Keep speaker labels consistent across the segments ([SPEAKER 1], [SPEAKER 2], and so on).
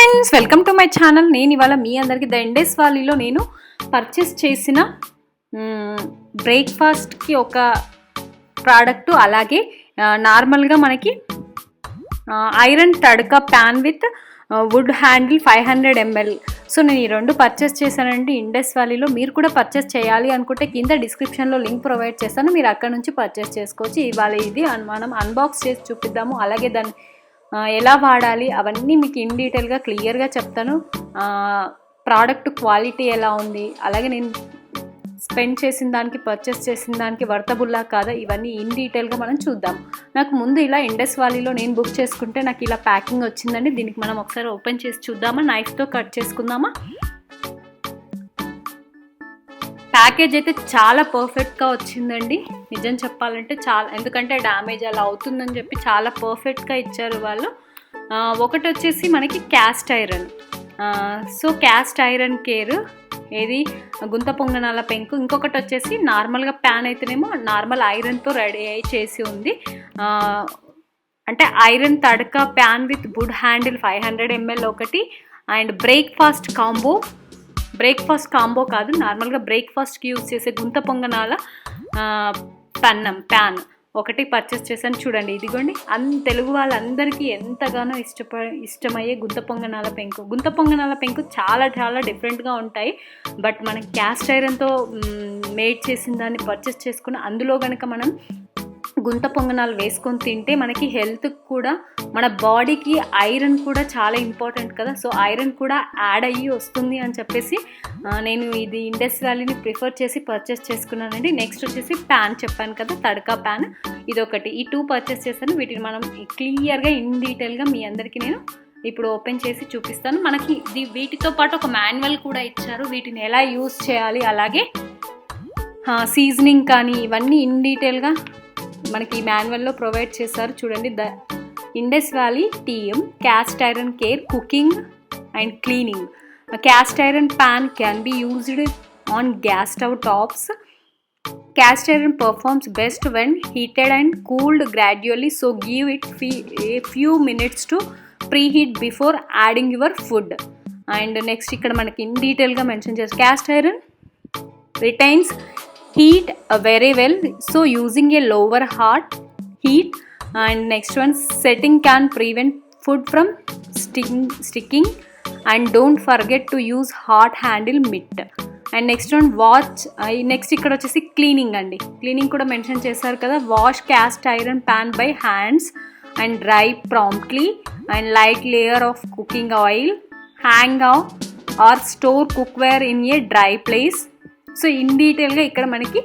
[SPEAKER 1] Friends, welcome to my channel. నేను ఇవాళ మీ అందరికీ ద ఇండస్ వ్యాలీలో నేను పర్చేస్ చేసిన బ్రేక్ఫాస్ట్కి ఒక ప్రోడక్ట్, అలాగే నార్మల్గా మనకి iron tadka pan with wood handle 500 ml. So నేను ఈ రెండు పర్చేస్ చేశానండి ఇండస్ వ్యాలీలో. మీరు కూడా పర్చేస్ చేయాలి అనుకుంటే కింద డిస్క్రిప్షన్లో లింక్ ప్రొవైడ్ చేస్తాను, మీరు అక్కడ నుంచి పర్చేస్ చేసుకోవచ్చు. ఇవాళ ఇది మనం అన్బాక్స్ చేసి చూపిద్దాము, అలాగే దాన్ని ఎలా వాడాలి అవన్నీ మీకు ఇన్ డీటెయిల్గా క్లియర్గా చెప్తాను. ప్రోడక్ట్ క్వాలిటీ ఎలా ఉంది, అలాగే నేను స్పెండ్ చేసిన దానికి పర్చేస్ చేసిన దానికి వర్తబుల్లా కాదా, ఇవన్నీ ఇన్ డీటెయిల్గా మనం చూద్దాం. నాకు ముందు ఇలా ఇండస్ వ్యాలీలో నేను బుక్ చేసుకుంటే నాకు ఇలా ప్యాకింగ్ వచ్చిందండి. దీనికి మనం ఒకసారి ఓపెన్ చేసి చూద్దామా, నైఫ్తో కట్ చేసుకుందామా. ప్యాకేజ్ అయితే చాలా పర్ఫెక్ట్గా వచ్చిందండి, నిజం చెప్పాలంటే చాలా, ఎందుకంటే డ్యామేజ్ అలా అవుతుందని చెప్పి చాలా పర్ఫెక్ట్గా ఇచ్చారు వాళ్ళు. ఒకటి వచ్చేసి మనకి cast iron, so cast iron care, ఏది గుంత పొంగనాల పెంకు. ఇంకొకటి వచ్చేసి నార్మల్గా ప్యాన్ అయితేనేమో నార్మల్ ఐరన్తో రెడీ అయ్యి చేసి ఉంది, అంటే iron tadka pan with wood handle 500 ml ఒకటి. అండ్ బ్రేక్ఫాస్ట్ కాంబో కాదు, నార్మల్గా బ్రేక్ఫాస్ట్కి యూజ్ చేసే గుంత పొంగనాల ప్యాన్ ఒకటి పర్చేస్ చేశాను. చూడండి, ఇదిగోండి, తెలుగు వాళ్ళందరికీ ఎంతగానో ఇష్టమయ్యే గుంత పొంగనాల పెంకు చాలా చాలా డిఫరెంట్గా ఉంటాయి. బట్ మనం క్యాస్ట్ ఐరన్తో మేడ్ చేసిన దాన్ని పర్చేస్ చేసుకుని అందులో కనుక మనం గుంత పొంగనాలు వేసుకొని తింటే మనకి హెల్త్కి కూడా, మన బాడీకి ఐరన్ కూడా చాలా ఇంపార్టెంట్ కదా. సో ఐరన్ కూడా యాడ్ అయ్యి వస్తుంది అని చెప్పేసి నేను ఇది ఇండస్ వ్యాలీని ప్రిఫర్ చేసి పర్చేస్ చేసుకున్నానండి. నెక్స్ట్ వచ్చేసి ప్యాన్ చెప్పాను కదా, తడకా ప్యాన్, ఇదొకటి. ఈ 2 పర్చేస్ చేశాను. వీటిని మనం క్లియర్గా ఇన్ డీటెయిల్గా మీ అందరికీ నేను ఇప్పుడు ఓపెన్ చేసి చూపిస్తాను. మనకి వీటితో పాటు ఒక మాన్యువల్ కూడా ఇచ్చారు, వీటిని ఎలా యూజ్ చేయాలి, అలాగే సీజనింగ్ కానీ ఇవన్నీ ఇన్ డీటెయిల్గా మనకి ఈ మాన్యువల్లో ప్రొవైడ్ చేశారు. చూడండి, the Indus valley TM cast iron care cooking and cleaning. Cast iron pan can be used on gas stove tops. Cast iron performs best when heated and cooled gradually, so give it a few minutes to preheat before adding your food. And next ఇక్కడ మనకి in డీటెయిల్గా mention చేస్తారు, cast iron retains heat very well, so using a lower hot heat. And next one, setting can prevent food from sticking, and don't forget to use hot handle mitt. And next one, next ఇక్కడ వచ్చేసి cleaning అండి, cleaning కూడా mention చేశారు కదా. Wash cast iron pan by hands and dry promptly, and light layer of cooking oil, hang or store cookware in a dry place. So in డీటెయిల్గా ఇక్కడ మనకి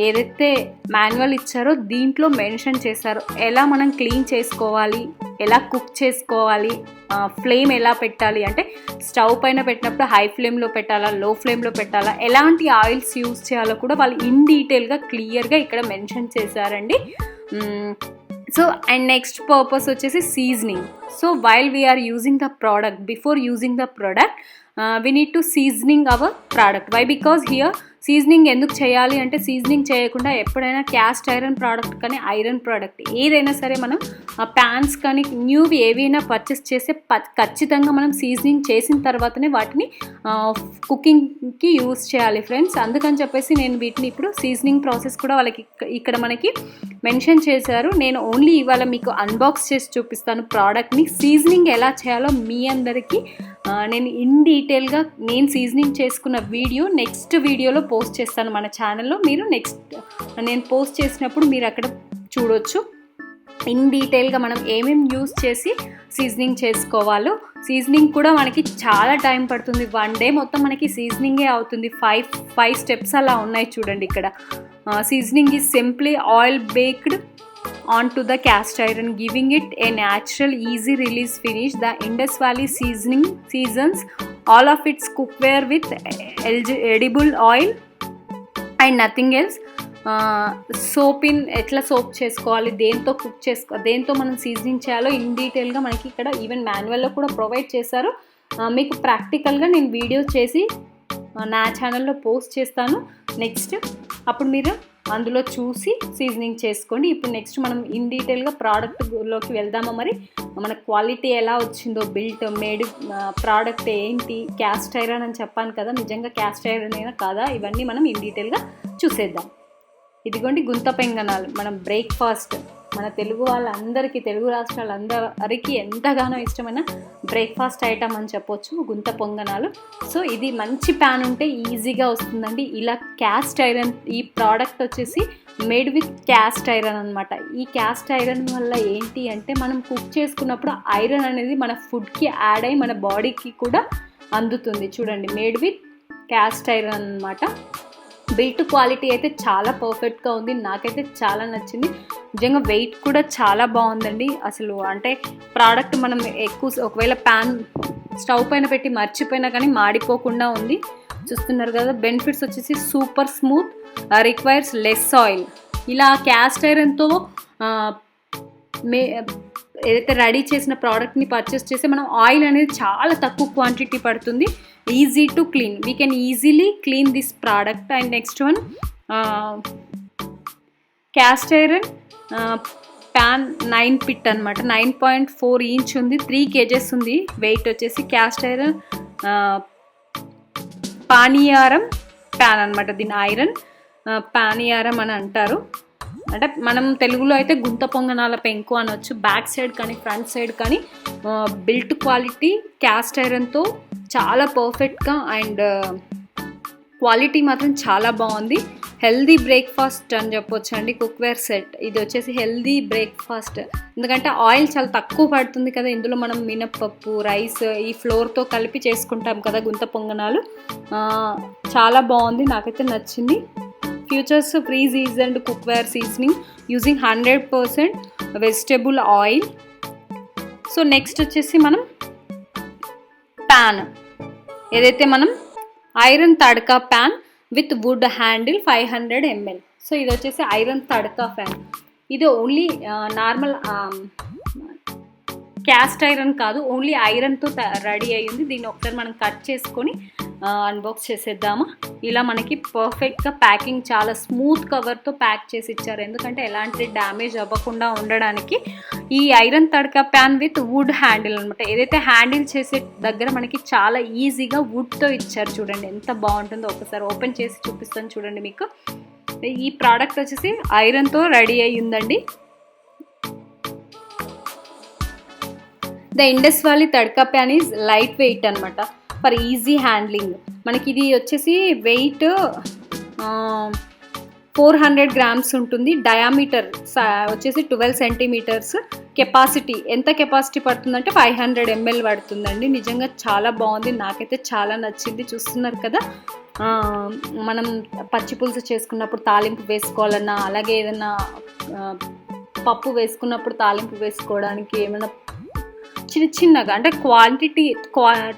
[SPEAKER 1] ఏదైతే మాన్యువల్ ఇచ్చారో దీంట్లో మెన్షన్ చేశారో ఎలా మనం క్లీన్ చేసుకోవాలి, ఎలా కుక్ చేసుకోవాలి, ఫ్లేమ్ ఎలా పెట్టాలి, అంటే స్టవ్ పైన పెట్టినప్పుడు హై ఫ్లేమ్లో పెట్టాలా, లో ఫ్లేమ్లో పెట్టాలా, ఎలాంటి ఆయిల్స్ యూజ్ చేయాలో కూడా వాళ్ళు ఇన్ డీటెయిల్గా క్లియర్గా ఇక్కడ మెన్షన్ చేశారండి. సో అండ్ నెక్స్ట్ పర్పస్ వచ్చేసి seasoning. So while we are using the product, before using the product we need to seasoning our product. Why? Because here seasoning ఎందుకు చేయాలి అంటే, సీజనింగ్ చేయకుండా ఎప్పుడైనా క్యాస్ట్ ఐరన్ ప్రోడక్ట్ కానీ ఐరన్ ప్రోడక్ట్ ఏదైనా సరే మనం ప్యాన్స్ కానీ న్యూవి ఏవైనా పర్చేస్ చేస్తే ఖచ్చితంగా మనం సీజనింగ్ చేసిన తర్వాతనే వాటిని కుకింగ్కి యూజ్ చేయాలి ఫ్రెండ్స్. అందుకని చెప్పేసి నేను వీటిని ఇప్పుడు సీజనింగ్ ప్రాసెస్ కూడా వాళ్ళకి ఇక్కడ మనకి మెన్షన్ చేశారు. నేను ఓన్లీ ఇవాళ మీకు అన్బాక్స్ చేసి చూపిస్తాను ప్రోడక్ట్ని. సీజనింగ్ ఎలా చేయాలో మీ అందరికీ నేను ఇన్ డీటెయిల్గా నేను సీజనింగ్ చేసుకున్న వీడియో నెక్స్ట్ వీడియోలో పోస్ట్ చేస్తాను మన ఛానల్లో. మీరు నేను పోస్ట్ చేసినప్పుడు మీరు అక్కడ చూడొచ్చు ఇన్ డీటెయిల్గా మనం ఏమేమి యూజ్ చేసి సీజనింగ్ చేసుకోవాలో. సీజనింగ్ కూడా మనకి చాలా టైం పడుతుంది, 1 day మొత్తం మనకి సీజనింగే అవుతుంది. 5 steps అలా ఉన్నాయి చూడండి ఇక్కడ. Seasoning is simply oil baked onto the cast iron, giving it a natural easy release finish. The Indus Valley seasoning seasons all of its cookware with edible oil and nothing else. ఎట్లా soap చేసుకోవాలి, దేంతో మనం seasoning చేయాలో in డీటెయిల్గా మనకి ఇక్కడ even మాన్యువల్లో కూడా provide చేశారు. మీకు ప్రాక్టికల్గా నేను వీడియో చేసి నా ఛానల్లో పోస్ట్ చేస్తాను నెక్స్ట్, అప్పుడు మీరు అందులో చూసి సీజనింగ్ చేసుకోండి. ఇప్పుడు నెక్స్ట్ మనం ఇన్ డీటెయిల్గా ప్రోడక్ట్లోకి వెళ్దామా. మరి మన క్వాలిటీ ఎలా వచ్చిందో, బిల్ట్ మేడ్ ప్రోడక్ట్ ఏంటి, క్యాస్ట్ ఐరన్ అని చెప్పాను కదా, నిజంగా క్యాస్ట్ ఐరన్ అయినా కాదా, ఇవన్నీ మనం ఇన్ డీటెయిల్గా చూసేద్దాం. ఇదిగోండి గుంత పొంగనాలు, మనం బ్రేక్ఫాస్ట్, మన తెలుగు వాళ్ళందరికీ, తెలుగు రాష్ట్రాలందరికీ ఎంతగానో ఇష్టమైన బ్రేక్ఫాస్ట్ ఐటమ్ అని చెప్పొచ్చు గుంత పొంగనాలు. సో ఇది మంచి ప్యాన్ ఉంటే ఈజీగా వస్తుందండి. ఇలా క్యాస్ట్ ఐరన్, ఈ ప్రోడక్ట్ వచ్చేసి మేడ్ విత్ క్యాస్ట్ ఐరన్ అనమాట. ఈ క్యాస్ట్ ఐరన్ వల్ల ఏంటి అంటే మనం కుక్ చేసుకున్నప్పుడు ఐరన్ అనేది మన ఫుడ్కి యాడ్ అయ్యి మన బాడీకి కూడా అందుతుంది. చూడండి, మేడ్ విత్ క్యాస్ట్ ఐరన్ అనమాట. బిల్ట్ క్వాలిటీ అయితే చాలా పర్ఫెక్ట్గా ఉంది, నాకైతే చాలా నచ్చింది. నిజంగా వెయిట్ కూడా చాలా బాగుందండి. అసలు అంటే ప్రోడక్ట్ మనం ఒకవేళ ప్యాన్ స్టవ్ పైన పెట్టి మర్చిపోయినా కానీ మాడిపోకుండా ఉంది. చూస్తున్నారు కదా. బెనిఫిట్స్ వచ్చేసి super smooth, requires less oil. ఇలా క్యాస్ట్ ఐరన్తో ఏదైతే రెడీ చేసిన ప్రోడక్ట్ని పర్చేస్ చేస్తే మనం ఆయిల్ అనేది చాలా తక్కువ క్వాంటిటీ పడుతుంది. Easy to clean, we can easily clean this product. And next one cast iron pan 9 పిట్ అనమాట. 9.4 ఇంచ్ ఉంది, 3 kgs ఉంది వెయిట్ వచ్చేసి. క్యాస్ట్ ఐరన్ పానియారం ప్యాన్ అనమాట. దీని ఐరన్ పానియారం అని అంటారు. అంటే మనం తెలుగులో అయితే గుంత పొంగనాల పెంకు అనొచ్చు. బ్యాక్ సైడ్ కానీ ఫ్రంట్ సైడ్ కానీ బిల్ట్ క్వాలిటీ క్యాస్ట్ ఐరన్తో చాలా పర్ఫెక్ట్గా, అండ్ క్వాలిటీ మాత్రం చాలా బాగుంది. హెల్దీ బ్రేక్ఫాస్ట్ అని చెప్పొచ్చు అండి. కుక్వేర్ సెట్ ఇది వచ్చేసి హెల్దీ బ్రేక్ఫాస్ట్, ఎందుకంటే ఆయిల్ చాలా తక్కువ పడుతుంది కదా. ఇందులో మనం మినప్పప్పు, రైస్, ఈ ఫ్లోర్తో కలిపి చేసుకుంటాం కదా గుంత పొంగనాలు. చాలా బాగుంది, నాకైతే నచ్చింది. Futures free seasoned cookware seasoning using 100% vegetable oil. So next వచ్చేసి మనం ప్యాన్, ఏదైతే మనం iron tadka pan with wood handle 500 ml. So ఇది వచ్చేసి ఐరన్ తడకా ప్యాన్. ఇది ఓన్లీ నార్మల్ క్యాస్ట్ ఐరన్ కాదు, ఓన్లీ ఐరన్తో రెడీ అయ్యింది. దీన్ని ఒకసారి మనం కట్ చేసుకొని అన్బాక్స్ చేసేద్దాము. ఇలా మనకి పర్ఫెక్ట్గా ప్యాకింగ్, చాలా స్మూత్ కవర్తో ప్యాక్ చేసి ఇచ్చారు, ఎందుకంటే ఎలాంటి డ్యామేజ్ అవ్వకుండా ఉండడానికి. ఈ iron tadka pan with wood handle అనమాట. ఏదైతే హ్యాండిల్ చేసే దగ్గర మనకి చాలా ఈజీగా వుడ్తో ఇచ్చారు. చూడండి ఎంత బాగుంటుందో. ఒకసారి ఓపెన్ చేసి చూపిస్తాను చూడండి మీకు. ఈ ప్రోడక్ట్ వచ్చేసి ఐరన్తో రెడీ అయ్యి ఉందండి. The Indus valley tadka pan is light wait అనమాట, ఫర్ ఈజీ హ్యాండ్లింగ్. మనకి ఇది వచ్చేసి వెయిట్ 400 grams ఉంటుంది. డయామీటర్ వచ్చేసి 12 centimeters. కెపాసిటీ ఎంత కెపాసిటీ పడుతుందంటే 500 ml పడుతుందండి. నిజంగా చాలా బాగుంది, నాకైతే చాలా నచ్చింది. చూస్తున్నారు కదా, మనం పచ్చి పులుసు చేసుకున్నప్పుడు తాలింపు వేసుకోవాలన్నా, అలాగే ఏదైనా పప్పు వేసుకున్నప్పుడు తాలింపు వేసుకోవడానికి, ఏమైనా చిన్నగా అంటే క్వాంటిటీ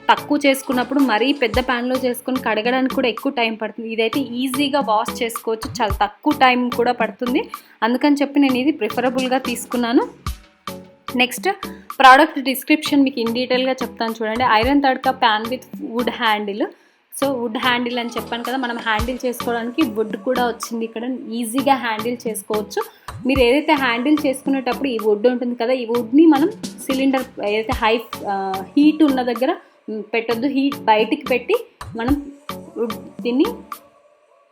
[SPEAKER 1] తక్కువ చేసుకున్నప్పుడు మరీ పెద్ద ప్యాన్లో చేసుకొని కడగడానికి కూడా ఎక్కువ టైం పడుతుంది. ఇదైతే ఈజీగా వాష్ చేసుకోవచ్చు, చాలా తక్కువ టైం కూడా పడుతుంది. అందుకని చెప్పి నేను ఇది ప్రిఫరబుల్గా తీసుకున్నాను. నెక్స్ట్ ప్రోడక్ట్ డిస్క్రిప్షన్ మీకు ఇన్ డీటెయిల్గా చెప్తాను చూడండి. Iron tadka pan with wood handle. So wood handle అని చెప్పాను కదా, మనం హ్యాండిల్ చేసుకోవడానికి వుడ్ కూడా వచ్చింది ఇక్కడ. ఈజీగా హ్యాండిల్ చేసుకోవచ్చు. మీరు ఏదైతే హ్యాండిల్ చేసుకునేటప్పుడు ఈ వుడ్ ఉంటుంది కదా, ఈ వుడ్ని మనం సిలిండర్ ఏదైతే హీట్ ఉన్న దగ్గర పెట్టొద్దు. హీట్ బయటికి పెట్టి మనం దీన్ని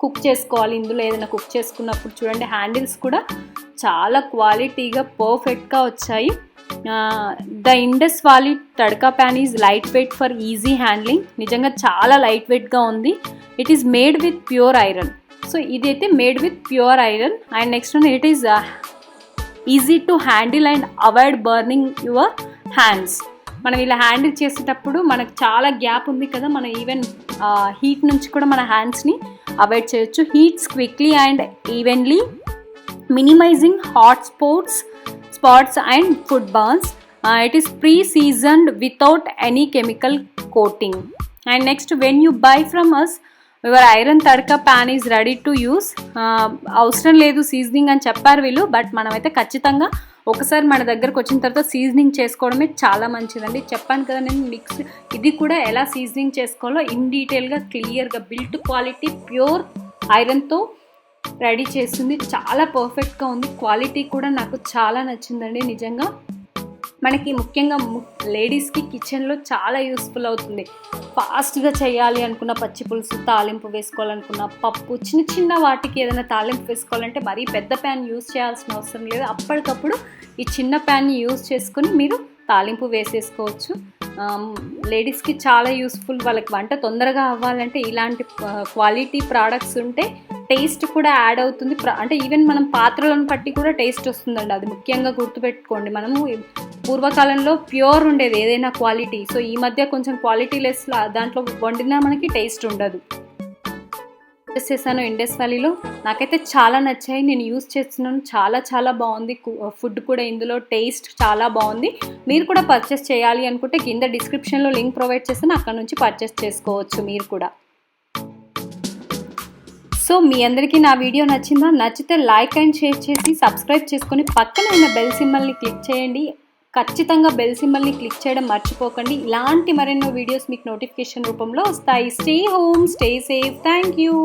[SPEAKER 1] కుక్ చేసుకోవాలి. ఇందులో ఏదైనా కుక్ చేసుకున్నప్పుడు చూడండి, హ్యాండిల్స్ కూడా చాలా క్వాలిటీగా పర్ఫెక్ట్గా వచ్చాయి. The Indus valley tadka pan is light weight for easy handling. నిజంగా చాలా లైట్ వెయిట్గా ఉంది. It is made with pure iron. So ఇదైతే made with pure iron. And next one, it is easy to handle and avoid burning your hands. మనం ఇలా handle చేసేటప్పుడు మనకు చాలా గ్యాప్ ఉంది కదా, మనం ఈవెన్ హీట్ నుంచి కూడా మన హ్యాండ్స్ని అవాయిడ్ చేయొచ్చు. Heats quickly and evenly, minimising hot spots and food burns. It is pre-seasoned without any chemical coating. And next, when you buy from us, your iron tadka pan is ready to use. అవసరం లేదు seasoning అని చెప్పారు వీళ్ళు, but మనమైతే ఖచ్చితంగా ఒకసారి మన దగ్గరకు వచ్చిన తర్వాత సీజనింగ్ చేసుకోవడమే చాలా మంచిదండి. చెప్పాను కదా నేను మిక్స్, ఇది కూడా ఎలా సీజనింగ్ చేసుకోవాలో ఇన్ డీటెయిల్గా క్లియర్గా, బిల్ట్ క్వాలిటీ ప్యూర్ ఐరన్తో రెడీ చేస్తుంది. చాలా పర్ఫెక్ట్గా ఉంది. క్వాలిటీ కూడా నాకు చాలా నచ్చిందండి నిజంగా. మనకి ముఖ్యంగా లేడీస్కి కిచెన్లో చాలా యూస్ఫుల్ అవుతుంది. ఫాస్ట్గా చేయాలి అనుకున్న పచ్చి పులుసు, తాలింపు వేసుకోవాలనుకున్న పప్పు, చిన్న చిన్న వాటికి ఏదైనా తాలింపు వేసుకోవాలంటే మరీ పెద్ద ప్యాన్ యూస్ చేయాల్సిన అవసరం లేదు. అప్పటికప్పుడు ఈ చిన్న ప్యాన్ని యూస్ చేసుకొని మీరు తాలింపు వేసేసుకోవచ్చు. లేడీస్కి చాలా యూస్ఫుల్. వాళ్ళకి వంట తొందరగా అవ్వాలంటే ఇలాంటి క్వాలిటీ ప్రోడక్ట్స్ ఉంటే టేస్ట్ కూడా యాడ్ అవుతుంది. అంటే ఈవెన్ మనం పాత్రలను బట్టి కూడా టేస్ట్ వస్తుందండి. అది ముఖ్యంగా గుర్తుపెట్టుకోండి. మనము పూర్వకాలంలో ప్యూర్ ఉండేది ఏదైనా క్వాలిటీ. సో ఈ మధ్య కొంచెం క్వాలిటీ లెస్ దాంట్లో వండినా మనకి టేస్ట్ ఉండదు. యూస్ చేశాను ఇండస్ వ్యాలీలో. నాకైతే చాలా నచ్చాయి. నేను యూస్ చేస్తున్నాను. చాలా బాగుంది. ఫుడ్ కూడా ఇందులో టేస్ట్ చాలా బాగుంది. మీరు కూడా పర్చేస్ చేయాలి అనుకుంటే కింద డిస్క్రిప్షన్లో లింక్ ప్రొవైడ్ చేస్తాను. అక్కడ నుంచి పర్చేస్ చేసుకోవచ్చు మీరు కూడా. సో మీ అందరికీ నా వీడియో నచ్చిందా? నచ్చితే లైక్ అండ్ షేర్ చేసి సబ్స్క్రైబ్ చేసుకొని పక్కన ఉన్న బెల్ సింబల్ని క్లిక్ చేయండి. ఖచ్చితంగా బెల్ సింబల్ని క్లిక్ చేయడం మర్చిపోకండి. ఇలాంటి మరెన్నో వీడియోస్ మీకు నోటిఫికేషన్ రూపంలో వస్తాయి. Stay home, stay safe. Thank you.